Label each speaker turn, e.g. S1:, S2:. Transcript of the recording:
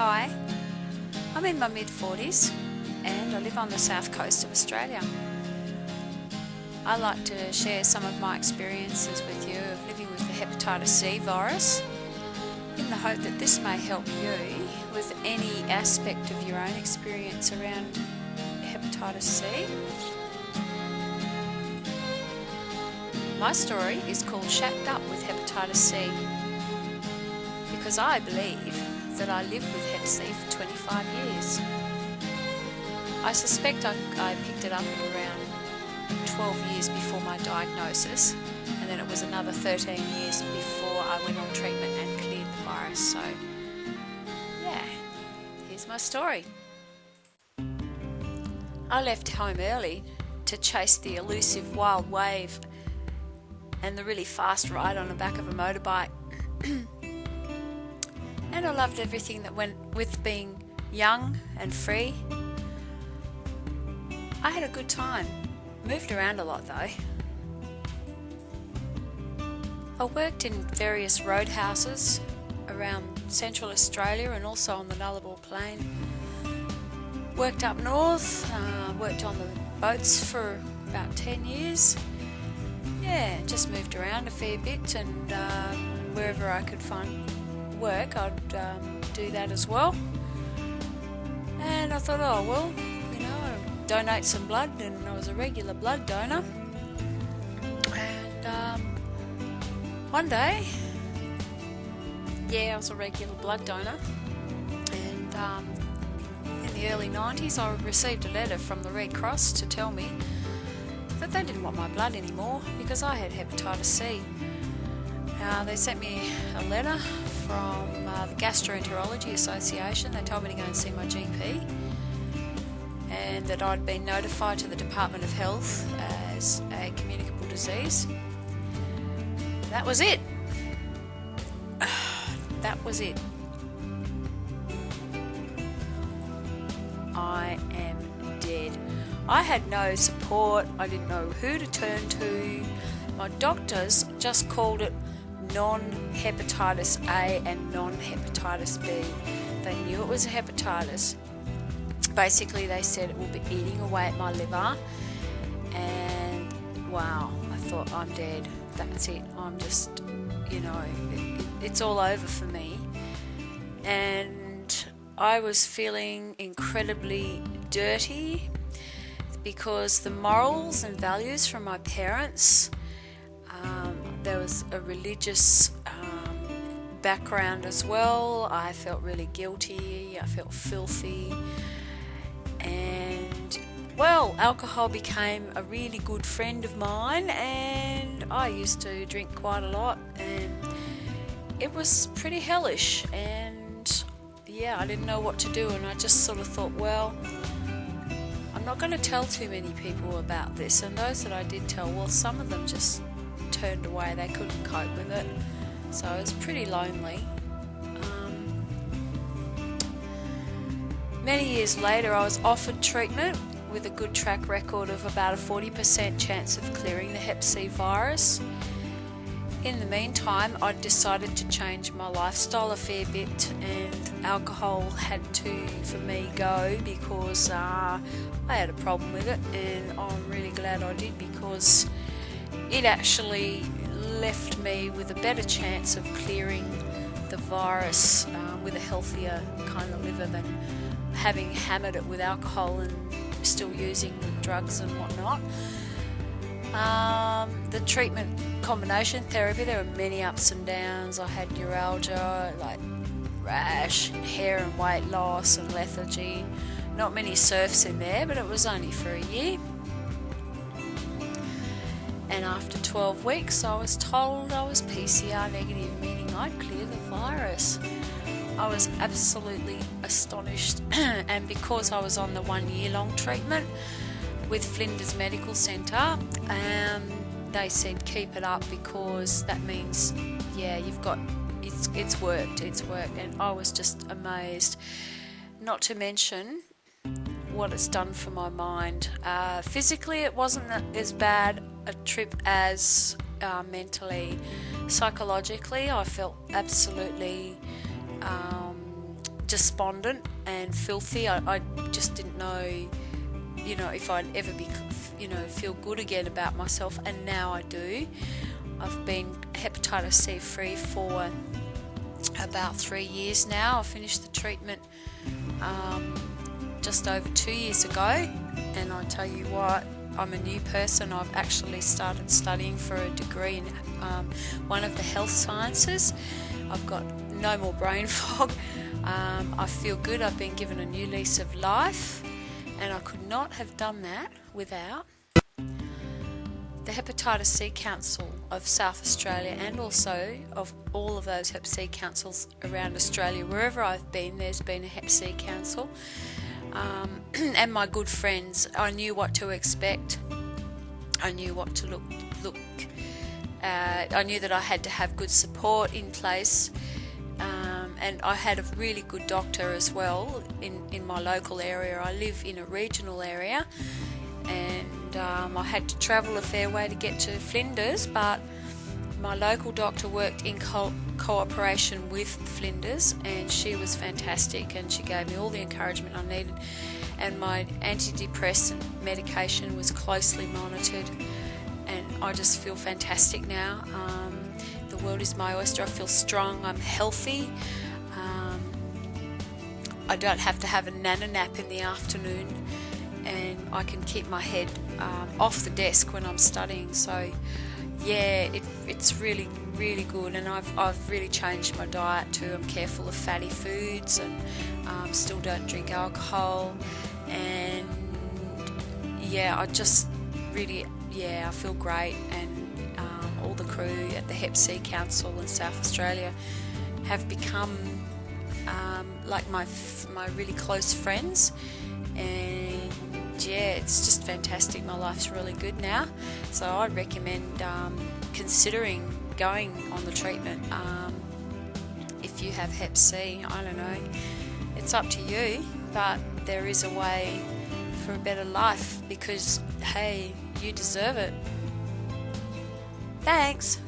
S1: Hi, I'm in my mid-40s and I live on the south coast of Australia. I like to share some of my experiences with you of living with the Hepatitis C virus in the hope that this may help you with any aspect of your own experience around Hepatitis C. My story is called Shacked Up with Hepatitis C because I believe that I lived with Hep C for 25 years. I suspect I picked it up at around 12 years before my diagnosis, and then it was another 13 years before I went on treatment and cleared the virus. So, yeah, here's my story. I left home early to chase the elusive wild wave and the really fast ride on the back of a motorbike. And I loved everything that went with being young and free. I had a good time. Moved around a lot though. I worked in various roadhouses around Central Australia and also on the Nullarbor Plain. Worked up north, worked on the boats for about 10 years. Yeah, just moved around a fair bit, and wherever I could find work I'd do that as well. And I thought, oh well, I'd donate some blood, and I was a regular blood donor. And one day, I was a regular blood donor, and in the early 90s I received a letter from the Red Cross to tell me that they didn't want my blood anymore because I had hepatitis C. They sent me a letter from the Gastroenterology Association. They told me to go and see my GP, and that I'd been notified to the Department of Health as a communicable disease. That was it. That was it. I am dead. I had no support. I didn't know who to turn to. My doctors just called it non-hepatitis A and non-hepatitis B. They knew it was a hepatitis. Basically, they said it will be eating away at my liver, and wow, I thought, I'm dead. That's it. I'm just, it's all over for me. And I was feeling incredibly dirty because the morals and values from my parents, there was a religious background as well. I felt really guilty. I felt filthy. And, alcohol became a really good friend of mine, and I used to drink quite a lot, and it was pretty hellish. And, I didn't know what to do, and I just sort of thought, I'm not going to tell too many people about this. And those that I did tell, some of them just turned away. They couldn't cope with it. So it was pretty lonely. Many years later, I was offered treatment with a good track record of about a 40% chance of clearing the Hep C virus. In the meantime, I'd decided to change my lifestyle a fair bit, and alcohol had to, for me, go because I had a problem with it, and I'm really glad I did because it actually left me with a better chance of clearing the virus with a healthier kind of liver than having hammered it with alcohol and still using drugs and whatnot. The treatment combination therapy, there were many ups and downs. I had neuralgia, like rash, and hair and weight loss, and lethargy. Not many surfs in there, but it was only for a year. And after 12 weeks, I was told I was PCR negative, meaning I'd cleared the virus. I was absolutely astonished, and because I was on the 1 year long treatment with Flinders Medical Centre, they said keep it up because that means you've got it's worked, and I was just amazed. Not to mention what it's done for my mind. Physically, it wasn't as bad a trip as mentally. Psychologically, I felt absolutely despondent and filthy. I just didn't know, if I'd ever be, feel good again about myself, and now I do. I've been hepatitis C free for about 3 years now. I finished the treatment just over 2 years ago, and I tell you what, I'm a new person. I've actually started studying for a degree in one of the health sciences. I've got no more brain fog. I feel good. I've been given a new lease of life, and I could not have done that without the Hepatitis C Council of South Australia, and also of all of those Hep C councils around Australia. Wherever I've been, there's been a Hep C council. And my good friends, I knew what to expect. I knew what to look at. I knew that I had to have good support in place. And I had a really good doctor as well in my local area. I live in a regional area, and I had to travel a fair way to get to Flinders, but my local doctor worked in cooperation with Flinders, and she was fantastic, and she gave me all the encouragement I needed, and my antidepressant medication was closely monitored, and I just feel fantastic now. The world is my oyster. I feel strong. I'm healthy. I don't have to have a nana nap in the afternoon, and I can keep my head off the desk when I'm studying. So yeah, it's really, really good, and I've really changed my diet too. I'm careful of fatty foods, and still don't drink alcohol, and yeah, I just really, I feel great. And all the crew at the Hep C Council in South Australia have become like my really close friends, and yeah, it's just fantastic. My life's really good now, so I'd recommend considering going on the treatment. If you have Hep C, I don't know, it's up to you, but there is a way for a better life, because hey, you deserve it. Thanks.